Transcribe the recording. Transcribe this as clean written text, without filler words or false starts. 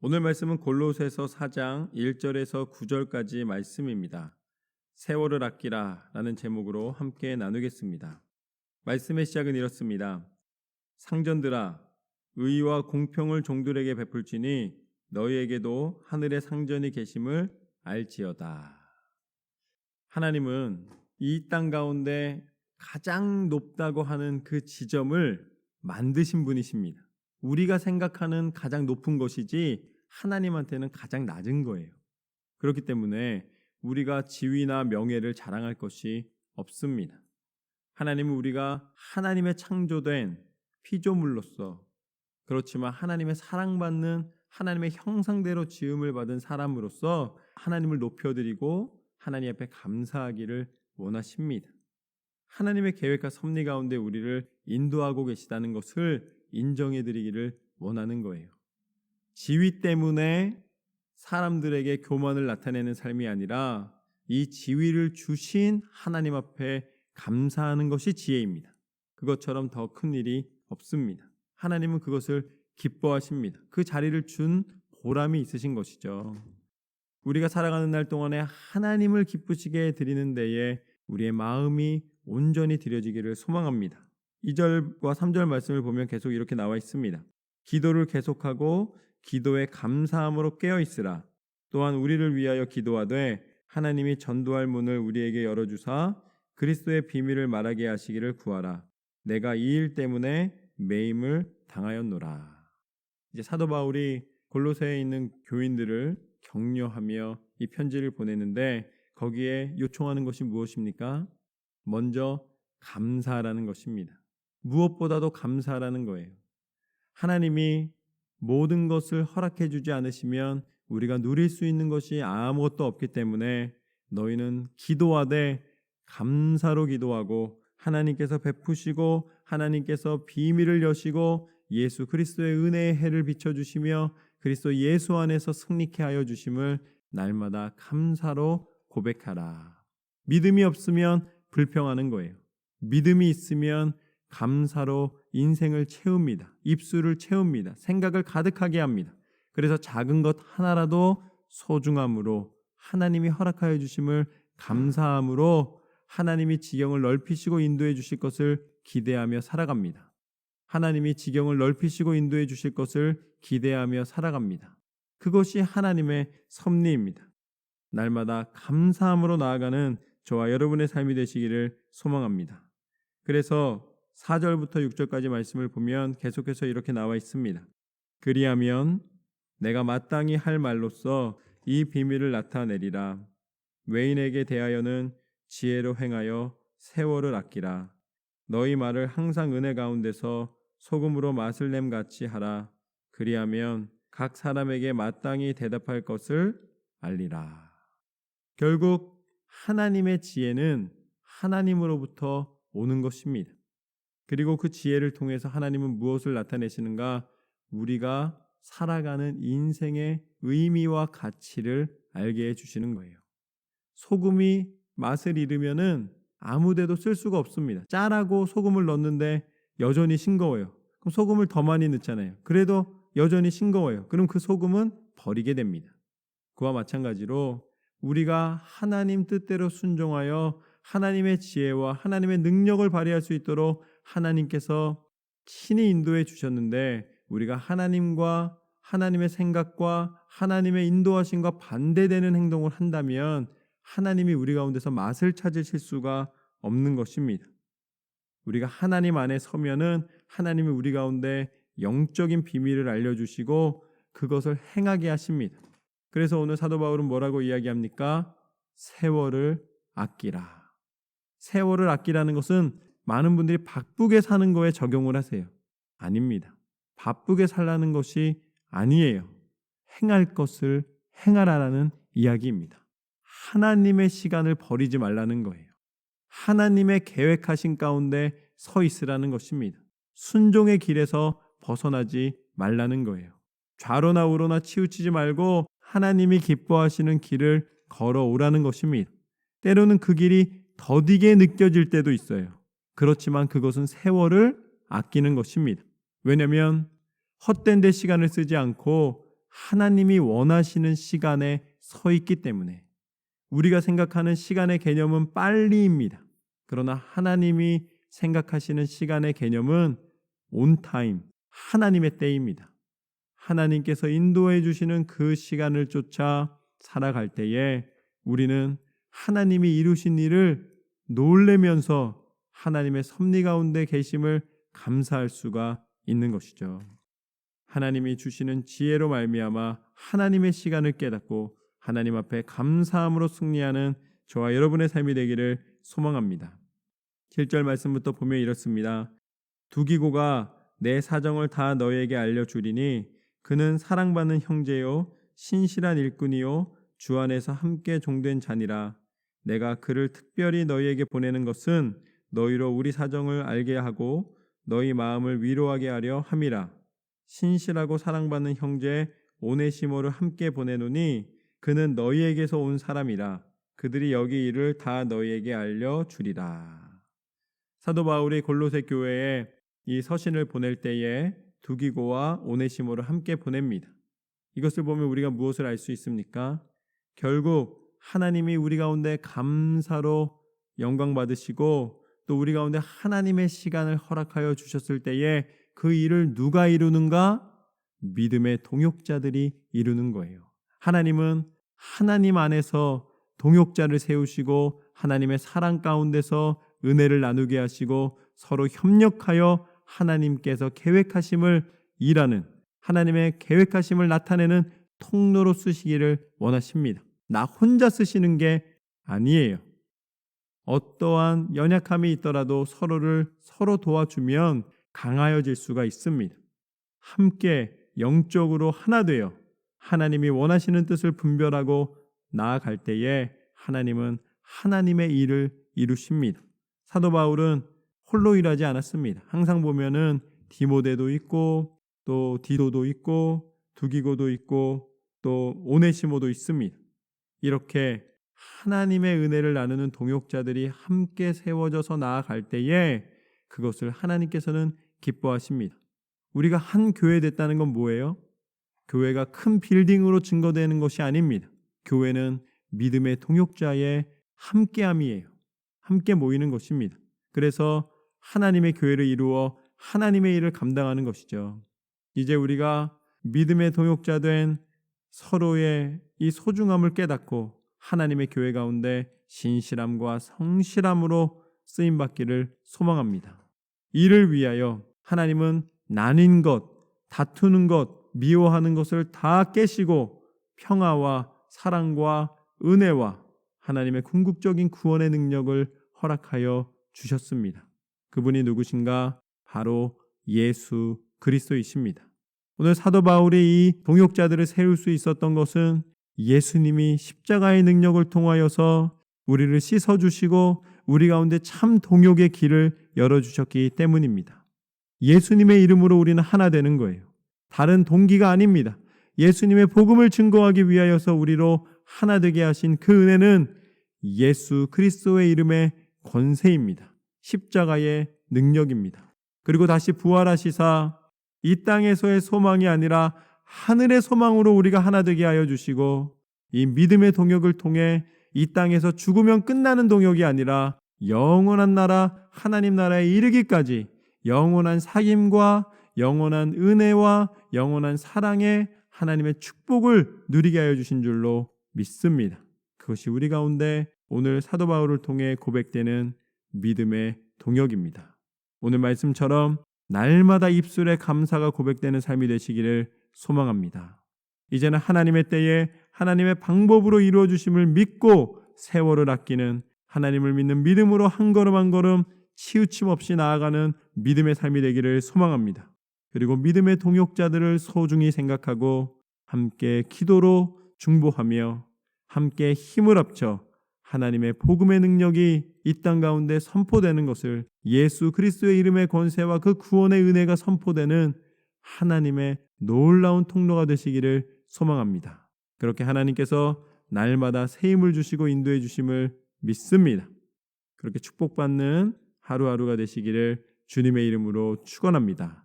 오늘 말씀은 골로새서 4장 1절에서 9절까지 말씀입니다. 세월을 아끼라 라는 제목으로 함께 나누겠습니다. 말씀의 시작은 이렇습니다. 상전들아, 의와 공평을 종들에게 베풀지니 너희에게도 하늘의 상전이 계심을 알지어다. 하나님은 이 땅 가운데 가장 높다고 하는 그 지점을 만드신 분이십니다. 우리가 생각하는 가장 높은 것이지 하나님한테는 가장 낮은 거예요. 그렇기 때문에 우리가 지위나 명예를 자랑할 것이 없습니다. 하나님은 우리가 하나님의 창조된 피조물로서, 그렇지만 하나님의 사랑받는 하나님의 형상대로 지음을 받은 사람으로서 하나님을 높여드리고 하나님 앞에 감사하기를 원하십니다. 하나님의 계획과 섭리 가운데 우리를 인도하고 계시다는 것을 인정해드리기를 원하는 거예요. 지위 때문에 사람들에게 교만을 나타내는 삶이 아니라 이 지위를 주신 하나님 앞에 감사하는 것이 지혜입니다. 그것처럼 더 큰 일이 없습니다. 하나님은 그것을 기뻐하십니다. 그 자리를 준 보람이 있으신 것이죠. 우리가 살아가는 날 동안에 하나님을 기쁘시게 드리는 데에 우리의 마음이 온전히 드려지기를 소망합니다. 2절과 3절 말씀을 보면 계속 이렇게 나와 있습니다. 기도를 계속하고 기도에 감사함으로 깨어 있으라. 또한 우리를 위하여 기도하되 하나님이 전도할 문을 우리에게 열어주사 그리스도의 비밀을 말하게 하시기를 구하라. 내가 이 일 때문에 매임을 당하였노라. 이제 사도 바울이 골로새에 있는 교인들을 격려하며 이 편지를 보내는데 거기에 요청하는 것이 무엇입니까? 먼저 감사하라는 것입니다. 무엇보다도 감사하라는 거예요. 하나님이 모든 것을 허락해 주지 않으시면 우리가 누릴 수 있는 것이 아무것도 없기 때문에 너희는 기도하되 감사로 기도하고 하나님께서 베푸시고 하나님께서 비밀을 여시고 예수 그리스도의 은혜의 해를 비춰주시며 그리스도 예수 안에서 승리케 하여 주심을 날마다 감사로 고백하라. 믿음이 없으면 불평하는 거예요. 믿음이 있으면 감사로 인생을 채웁니다. 입술을 채웁니다. 생각을 가득하게 합니다. 그래서 작은 것 하나라도 소중함으로 하나님이 허락하여 주심을 감사함으로 하나님이 지경을 넓히시고 인도해 주실 것을 기대하며 살아갑니다. 하나님이 지경을 넓히시고 인도해 주실 것을 기대하며 살아갑니다. 그것이 하나님의 섭리입니다. 날마다 감사함으로 나아가는 저와 여러분의 삶이 되시기를 소망합니다. 그래서 4절부터 6절까지 말씀을 보면 계속해서 이렇게 나와 있습니다. 그리하면 내가 마땅히 할 말로써 이 비밀을 나타내리라. 외인에게 대하여는 지혜로 행하여 세월을 아끼라. 너희 말을 항상 은혜 가운데서 소금으로 맛을 냄 같이 하라. 그리하면 각 사람에게 마땅히 대답할 것을 알리라. 결국 하나님의 지혜는 하나님으로부터 오는 것입니다. 그리고 그 지혜를 통해서 하나님은 무엇을 나타내시는가? 우리가 살아가는 인생의 의미와 가치를 알게 해주시는 거예요. 소금이 맛을 잃으면은 아무데도 쓸 수가 없습니다. 짜라고 소금을 넣는데 여전히 싱거워요. 그럼 소금을 더 많이 넣잖아요. 그래도 여전히 싱거워요. 그럼 그 소금은 버리게 됩니다. 그와 마찬가지로 우리가 하나님 뜻대로 순종하여 하나님의 지혜와 하나님의 능력을 발휘할 수 있도록 하나님께서 친히 인도해 주셨는데 우리가 하나님과 하나님의 생각과 하나님의 인도하심과 반대되는 행동을 한다면 하나님이 우리 가운데서 맛을 찾으실 수가 없는 것입니다. 우리가 하나님 안에 서면은 하나님이 우리 가운데 영적인 비밀을 알려주시고 그것을 행하게 하십니다. 그래서 오늘 사도 바울은 뭐라고 이야기합니까? 세월을 아끼라. 세월을 아끼라는 것은 많은 분들이 바쁘게 사는 거에 적용을 하세요. 아닙니다. 바쁘게 살라는 것이 아니에요. 행할 것을 행하라는 이야기입니다. 하나님의 시간을 버리지 말라는 거예요. 하나님의 계획하신 가운데 서 있으라는 것입니다. 순종의 길에서 벗어나지 말라는 거예요. 좌로나 우로나 치우치지 말고 하나님이 기뻐하시는 길을 걸어오라는 것입니다. 때로는 그 길이 더디게 느껴질 때도 있어요. 그렇지만 그것은 세월을 아끼는 것입니다. 왜냐하면 헛된 데 시간을 쓰지 않고 하나님이 원하시는 시간에 서 있기 때문에 우리가 생각하는 시간의 개념은 빨리입니다. 그러나 하나님이 생각하시는 시간의 개념은 온타임, 하나님의 때입니다. 하나님께서 인도해 주시는 그 시간을 쫓아 살아갈 때에 우리는 하나님이 이루신 일을 놀래면서 하나님의 섭리 가운데 계심을 감사할 수가 있는 것이죠. 하나님이 주시는 지혜로 말미암아 하나님의 시간을 깨닫고 하나님 앞에 감사함으로 승리하는 저와 여러분의 삶이 되기를 소망합니다. 7절 말씀부터 보면 이렇습니다. 두기고가 내 사정을 다 너에게 알려주리니 그는 사랑받는 형제요 신실한 일꾼이요 주 안에서 함께 종된 자니라. 내가 그를 특별히 너희에게 보내는 것은 너희로 우리 사정을 알게 하고 너희 마음을 위로하게 하려 함이라. 신실하고 사랑받는 형제 오네시모를 함께 보내노니 그는 너희에게서 온 사람이라. 그들이 여기 일을 다 너희에게 알려주리라. 사도 바울이 골로새 교회에 이 서신을 보낼 때에 두기고와 오네시모를 함께 보냅니다. 이것을 보면 우리가 무엇을 알 수 있습니까? 결국 하나님이 우리 가운데 감사로 영광 받으시고 또 우리 가운데 하나님의 시간을 허락하여 주셨을 때에 그 일을 누가 이루는가? 믿음의 동역자들이 이루는 거예요. 하나님은 하나님 안에서 동역자를 세우시고 하나님의 사랑 가운데서 은혜를 나누게 하시고 서로 협력하여 하나님께서 계획하심을 일하는 하나님의 계획하심을 나타내는 통로로 쓰시기를 원하십니다. 나 혼자 쓰시는 게 아니에요. 어떠한 연약함이 있더라도 서로 도와주면 강하여질 수가 있습니다. 함께 영적으로 하나 되어 하나님이 원하시는 뜻을 분별하고 나아갈 때에 하나님은 하나님의 일을 이루십니다. 사도 바울은 홀로 일하지 않았습니다. 항상 보면은 디모데도 있고 또 디도도 있고 두기고도 있고 또 오네시모도 있습니다. 이렇게 하나님의 은혜를 나누는 동역자들이 함께 세워져서 나아갈 때에 그것을 하나님께서는 기뻐하십니다. 우리가 한 교회 됐다는 건 뭐예요? 교회가 큰 빌딩으로 증거되는 것이 아닙니다. 교회는 믿음의 동역자의 함께함이에요. 함께 모이는 것입니다. 그래서 하나님의 교회를 이루어 하나님의 일을 감당하는 것이죠. 이제 우리가 믿음의 동역자 된 서로의 이 소중함을 깨닫고 하나님의 교회 가운데 신실함과 성실함으로 쓰임받기를 소망합니다. 이를 위하여 하나님은 나뉜 것, 다투는 것, 미워하는 것을 다 깨시고 평화와 사랑과 은혜와 하나님의 궁극적인 구원의 능력을 허락하여 주셨습니다. 그분이 누구신가? 바로 예수 그리스도이십니다. 오늘 사도 바울이 이 동역자들을 세울 수 있었던 것은 예수님이 십자가의 능력을 통하여서 우리를 씻어주시고 우리 가운데 참 동역의 길을 열어주셨기 때문입니다. 예수님의 이름으로 우리는 하나 되는 거예요. 다른 동기가 아닙니다. 예수님의 복음을 증거하기 위하여서 우리로 하나 되게 하신 그 은혜는 예수 그리스도의 이름의 권세입니다. 십자가의 능력입니다. 그리고 다시 부활하시사 이 땅에서의 소망이 아니라 하늘의 소망으로 우리가 하나 되게 하여 주시고 이 믿음의 동역을 통해 이 땅에서 죽으면 끝나는 동역이 아니라 영원한 나라 하나님 나라에 이르기까지 영원한 사귐과 영원한 은혜와 영원한 사랑의 하나님의 축복을 누리게 하여 주신 줄로 믿습니다. 그것이 우리 가운데 오늘 사도 바울을 통해 고백되는 믿음의 동역입니다. 오늘 말씀처럼 날마다 입술에 감사가 고백되는 삶이 되시기를 소망합니다. 이제는 하나님의 때에 하나님의 방법으로 이루어 주심을 믿고 세월을 아끼는 하나님을 믿는 믿음으로 한 걸음 한 걸음 치우침 없이 나아가는 믿음의 삶이 되기를 소망합니다. 그리고 믿음의 동역자들을 소중히 생각하고 함께 기도로 중보하며 함께 힘을 합쳐 하나님의 복음의 능력이 이 땅 가운데 선포되는 것을 예수 그리스도의 이름의 권세와 그 구원의 은혜가 선포되는 하나님의 놀라운 통로가 되시기를 소망합니다. 그렇게 하나님께서 날마다 새 힘을 주시고 인도해 주심을 믿습니다. 그렇게 축복받는 하루하루가 되시기를 주님의 이름으로 축원합니다.